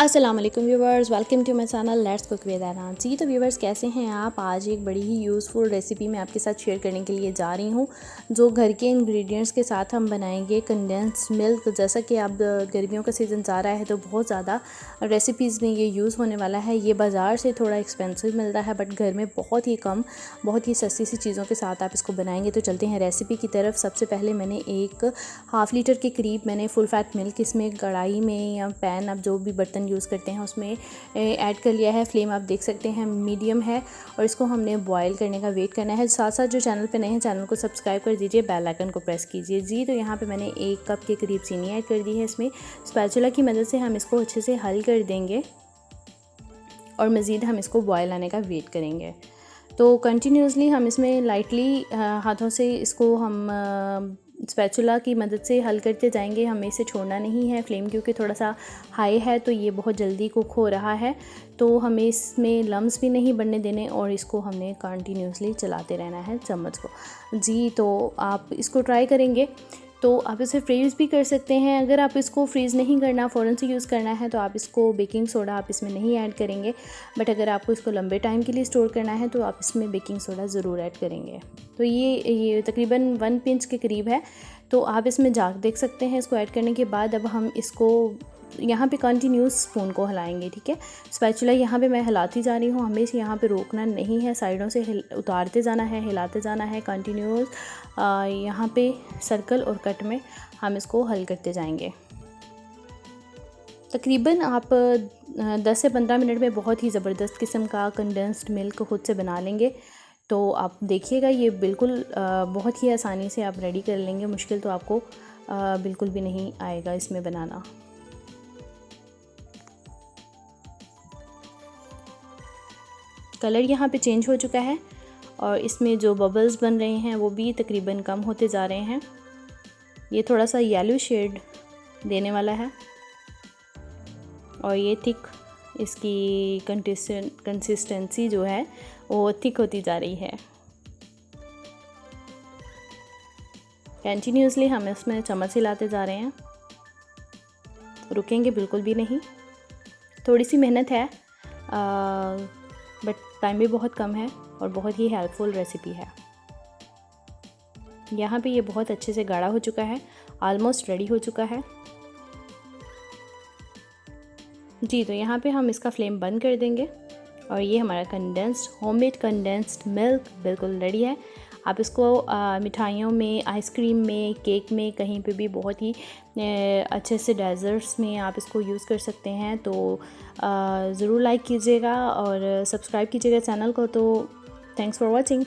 अस्सलाम वालेकुम viewers, welcome to my channel let's cook with Aana ji. तो व्यूवर्स कैसे हैं आप? आज एक बड़ी ही यूज़फुल रेसिपी मैं आपके साथ शेयर करने के लिए जा रही हूं, जो घर के इंग्रेडिएंट्स के साथ हम बनाएंगे कंडेंस्ड मिल्क। जैसा कि अब गर्मियों का सीज़न जा रहा है तो बहुत ज़्यादा रेसिपीज़ में ये यूज़ होने वाला है। ये बाज़ार से थोड़ा एक्सपेंसिव मिलता है बट घर में बहुत ही कम, बहुत ही सस्ती सी चीज़ों के साथ आप इसको बनाएंगे। तो चलते हैं रेसिपी की तरफ। सबसे पहले मैंने एक हाफ़ लीटर के करीब मैंने फुल फैट मिल्क इसमें कढ़ाई में या पैन, आप जो भी बर्तन यूज़ करते हैं उसमें ऐड कर लिया है। फ्लेम आप देख सकते हैं मीडियम है और इसको हमने बॉईल करने का वेट करना है। साथ साथ जो चैनल पे नए हैं चैनल को सब्सक्राइब कर दीजिए, बेल आइकन को प्रेस कीजिए जी। तो यहाँ पे मैंने 1 कप के करीब चीनी ऐड कर दी है। इसमें स्पैचुला की मदद से हम इसको अच्छे से हल कर देंगे और मज़ीद हम इसको बॉयल आने का वेट करेंगे। तो कंटिन्यूसली हम इसमें लाइटली हाथों से इसको हम स्पैचुला की मदद से हल करते जाएंगे। हमें इसे छोड़ना नहीं है। फ्लेम क्योंकि थोड़ा सा हाई है तो ये बहुत जल्दी कुक हो रहा है, तो हमें इसमें लम्स भी नहीं बनने देने और इसको हमने कंटिन्यूसली चलाते रहना है चम्मच को जी। तो आप इसको ट्राई करेंगे तो आप इसे फ्रीज़ भी कर सकते हैं। अगर आप इसको फ्रीज़ नहीं करना, फ़ौरन से यूज़ करना है तो आप इसको बेकिंग सोडा आप इसमें नहीं ऐड करेंगे। बट अगर आपको इसको लंबे टाइम के लिए स्टोर करना है तो आप इसमें बेकिंग सोडा ज़रूर ऐड करेंगे। तो ये तकरीबन 1 पिंच के करीब है। तो आप इसमें जाग देख सकते हैं। इसको ऐड करने के बाद अब हम इसको यहाँ पे कंटिन्यूस स्पून को हिलाएंगे, ठीक है। स्पैचुला यहाँ पे मैं हिलाती जा रही हूँ, हमें यहाँ पे रोकना नहीं है, साइडों से उतारते जाना है, हिलाते जाना है कंटिन्यूस। यहाँ पे सर्कल और कट में हम इसको हल करते जाएंगे। तकरीबन आप 10 से 15 मिनट में बहुत ही ज़बरदस्त किस्म का कंडेंस्ड मिल्क खुद से बना लेंगे। तो आप देखिएगा ये बिल्कुल बहुत ही आसानी से आप रेडी कर लेंगे। मुश्किल तो आपको बिल्कुल भी नहीं आएगा इसमें बनाना। कलर यहाँ पे चेंज हो चुका है और इसमें जो बबल्स बन रहे हैं वो भी तकरीबन कम होते जा रहे हैं। ये थोड़ा सा येलो शेड देने वाला है और ये थिक इसकी कंसिस्टेंसी जो है वो थिक होती जा रही है। कंटिन्यूसली हम इसमें चम्मच हिलाते जा रहे हैं, रुकेंगे बिल्कुल भी नहीं। थोड़ी सी मेहनत है बट टाइम भी बहुत कम है और बहुत ही हेल्पफुल रेसिपी है। यहाँ पे ये बहुत अच्छे से गाढ़ा हो चुका है, ऑलमोस्ट रेडी हो चुका है जी। तो यहाँ पे हम इसका फ्लेम बंद कर देंगे और ये हमारा कंडेंस्ड होममेड कंडेंस्ड मिल्क बिल्कुल रेडी है। आप इसको मिठाइयों में, आइसक्रीम में, केक में, कहीं पे भी बहुत ही अच्छे से डेजर्ट्स में आप इसको यूज़ कर सकते हैं। तो ज़रूर लाइक कीजिएगा और सब्सक्राइब कीजिएगा चैनल को। तो थैंक्स फॉर वॉचिंग।